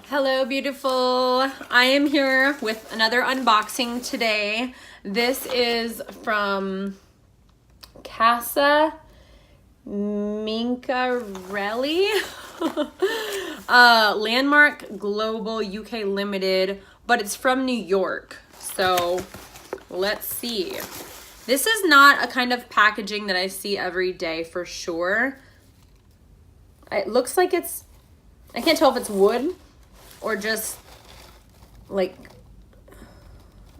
Hello, beautiful. I am here with another unboxing today. This is from Casa Mencarelli, Landmark Global UK Limited, but it's from New York. So let's see. This is not a kind of packaging that I see every day for sure. It looks like it's, I can't tell if it's wood or just like,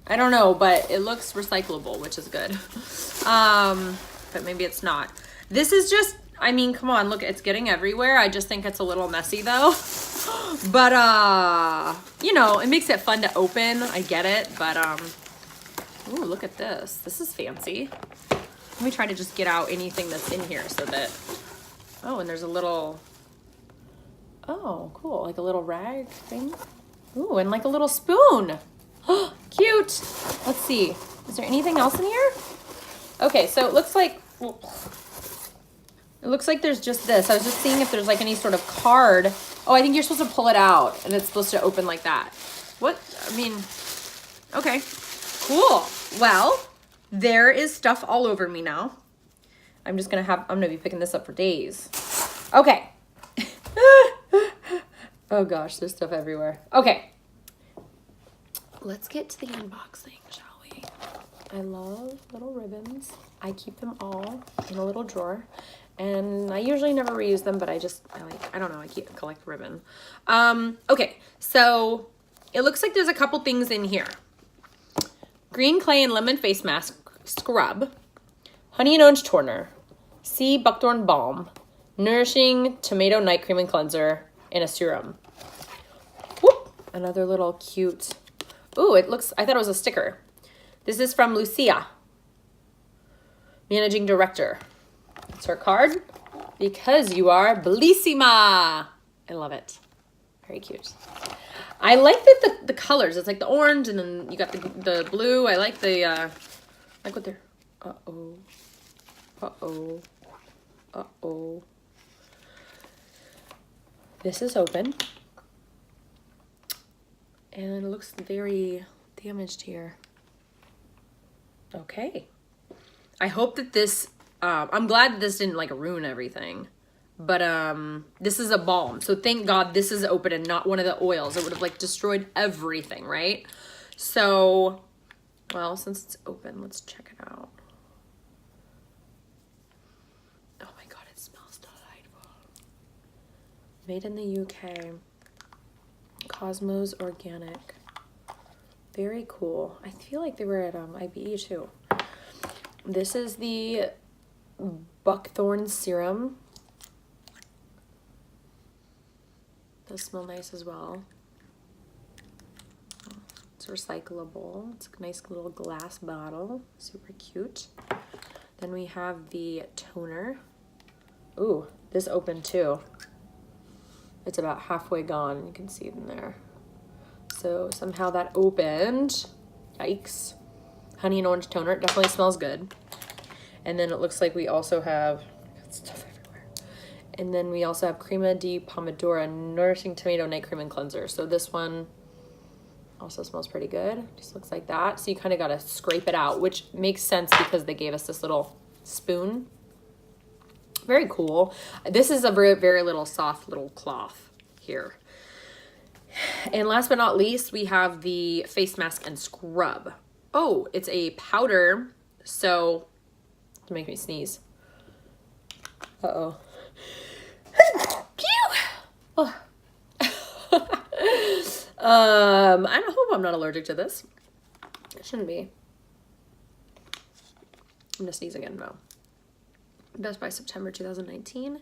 I don't know, but it looks recyclable, which is good. But maybe it's not. This is just, I mean, come on, look, it's getting everywhere. I just think it's a little messy though. But, you know, it makes it fun to open. I get it, but, ooh, look at this. This is fancy. Let me try to just get out anything that's in here so that, oh, and there's a little, oh, cool, like a little rag thing. Ooh, and like a little spoon. Oh, cute. Let's see. Is there anything else in here? Okay, so it looks like there's just this. I was just seeing if there's like any sort of card. Oh, I think you're supposed to pull it out and it's supposed to open like that. What? I mean, okay, cool. Well, there is stuff all over me now. I'm gonna be picking this up for days. Okay. Oh gosh, there's stuff everywhere. Okay. Let's get to the unboxing, shall we? I love little ribbons. I keep them all in a little drawer. And I usually never reuse them, but I don't know, I collect ribbon. Okay, so it looks like there's a couple things in here. Green clay and lemon face mask scrub, honey and orange toner, sea buckthorn balm, nourishing tomato night cream and cleanser, and a serum. Whoop, another little cute, ooh, I thought it was a sticker. This is from Lucia, managing director. It's her card. Because you are bellissima. I love it. Very cute. I like that the colors. It's like the orange and then you got the blue. I like the, like what they're, uh-oh. Uh-oh. Uh-oh. This is open. And it looks very damaged here. Okay. I hope that this, I'm glad that this didn't like ruin everything. But this is a balm. So thank God this is open and not one of the oils. It would have like destroyed everything, right? So, well, since it's open, let's check it out. Oh my God, it smells delightful. Made in the UK. Cosmos Organic. Very cool. I feel like they were at IBE too. This is the buckthorn serum. Does smell nice as well. It's recyclable. It's a nice little glass bottle. Super cute. Then we have the toner. Ooh, this opened too. It's about halfway gone. You can see it in there. So somehow that opened. Yikes. Honey and orange toner. It definitely smells good. And then it looks like we also have stuff everywhere. And then we also have Crema di Pomodoro Nourishing Tomato Night Cream and Cleanser. So this one also smells pretty good. Just looks like that. So you kind of got to scrape it out, which makes sense because they gave us this little spoon. Very cool. This is a very, very little soft little cloth here. And last but not least, we have the face mask and scrub. Oh, it's a powder. So, to make me sneeze. Uh-oh. Oh. I hope I'm not allergic to this. It shouldn't be. I'm gonna sneeze again now. Best by September 2019.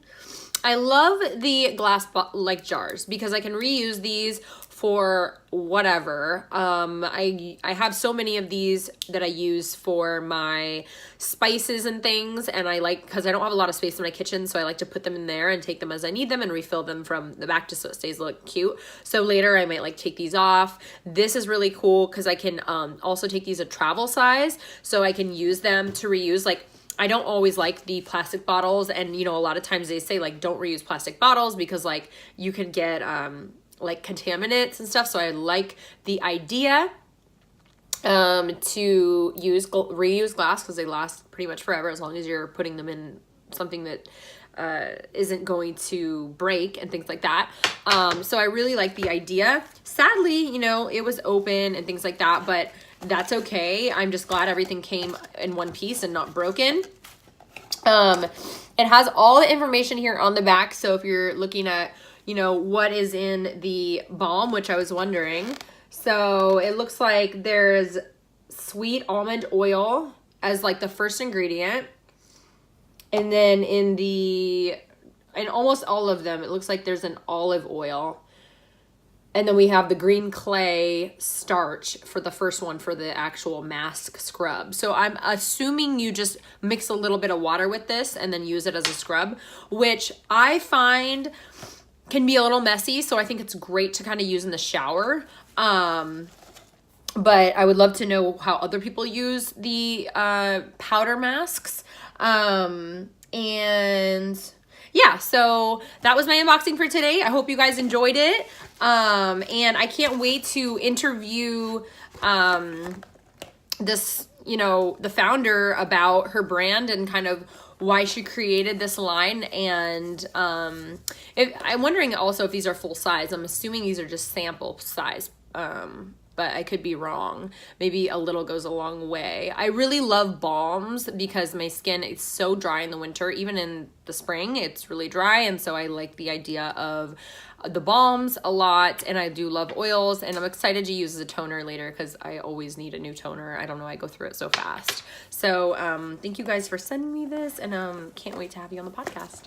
I love the glass like jars because I can reuse these for whatever. I have so many of these that I use for my spices and things, and I like, because I don't have a lot of space in my kitchen, so I like to put them in there and take them as I need them and refill them from the back just so it stays look cute. So later I might like take these off. This is really cool because I can also take these a travel size, so I can use them to reuse. Like, I don't always like the plastic bottles, and you know, a lot of times they say like don't reuse plastic bottles because like you can get like contaminants and stuff. So I like the idea to reuse glass because they last pretty much forever as long as you're putting them in something that isn't going to break and things like that. So I really like the idea. Sadly, you know, it was open and things like that, but that's okay. I'm just glad everything came in one piece and not broken. It has all the information here on the back. So if you're looking at, you know, what is in the balm, which I was wondering. So it looks like there's sweet almond oil as like the first ingredient. And then in almost all of them, it looks like there's an olive oil. And then we have the green clay starch for the first one for the actual mask scrub. So I'm assuming you just mix a little bit of water with this and then use it as a scrub, which I find can be a little messy. So I think it's great to kind of use in the shower. But I would love to know how other people use the powder masks. And yeah, so that was my unboxing for today. I hope you guys enjoyed it. And I can't wait to interview this, you know, the founder about her brand and kind of why she created this line. And I'm wondering also if these are full size. I'm assuming these are just sample size. But I could be wrong. Maybe a little goes a long way. I really love balms because my skin is so dry in the winter. Even in the spring, it's really dry. And so I like the idea of the balms a lot. And I do love oils. And I'm excited to use as a toner later because I always need a new toner. I don't know, I go through it so fast. So thank you guys for sending me this. And can't wait to have you on the podcast.